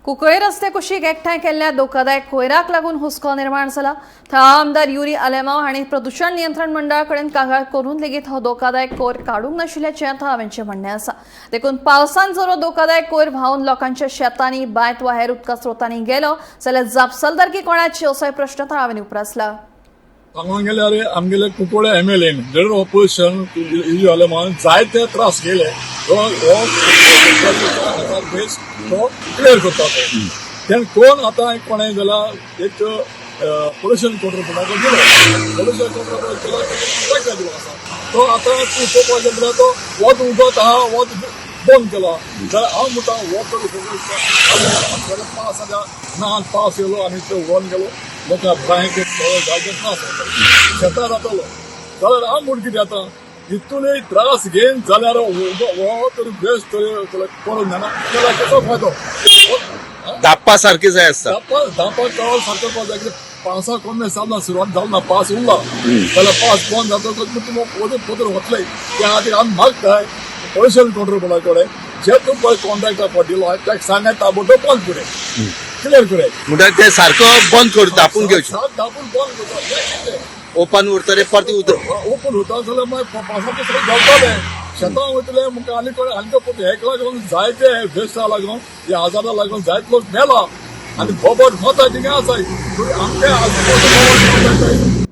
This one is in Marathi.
कुंकळे रस्ते कुशीक एकठांय केल्ल्या धोकादायक कोयराक लागून हुस्को निर्माण जाला। थंय आमदार युरी आलेमांव हांणी प्रदूषण नियंत्रण मंडळा कडेन कागाळ करून लेगीत हो धोकादायक कोयर काडूंक नाशिल्ल्याचें थळाव्यांचें म्हणणें आसा। देखून पावसान जर हो धोकादायक कोयर व्हांवन लोकांच्या शेतांनी बांयत वा हेर उदका स्रोतांनी गेलो जाल्यार जापसालदारकी कोणाची असोय प्रश्न थळाव्यांनी उपरासला। हांगा गेल्यार आमगेले Cuncolim MLA leader opposition Yuri Alemao जायते त्रास केले बेस तो क्लियर करता तेणें कोण आतां कोणें जाल्यार एक पोल्युशन कंट्रोल बोर्डाक गेलो पोल्युशन कंट्रोल बोर्ड दिलो आसा तो आतां तूं पळोवपाक गेल्यार तो वत उदक आहा वत बंद केला जाल्यार हांव म्हणटा वत पावस ना पावस येयलो आनी तो वन गेलो लोकां बांयक जायते त्रास जाता शेतां जातालो जाल्यार हांव म्हण कितें आतां इतूनय त्रास घेवन जाल्यार हो तरी बेस्ट करून जायना त्याला कसो फायदो धाप्पा सारखे जाय आसता धापा कळोन सारको करता कितें पावसा कोण सामना सुरवात जावना पावस उरला जाल्यार पावस बंद जातकच तुमी पोतर वतले त्या खातीर आमी मागताय पोल्युशन कंट्रोल बोर्डा कडेन जे तूं पळय कॉन्ट्रॅक्टर पडिल्लो आहा ताका सांगाय ताबडतोब बंद करे क्लियर करे म्हणल्यार ते सारको बंद करून धापून घेवचें धापून बंद करता ओपन उरतले परत ओपन उरता जाल्यार मागीर पावसाचे सगळें घालतले शेतां वयतले मुखार आनी हेका लागून जायते वेस्टा लागून ह्या आजारा लागून जायते लोक मेला आनी बोबट मतां थिंगा आसाय आमचे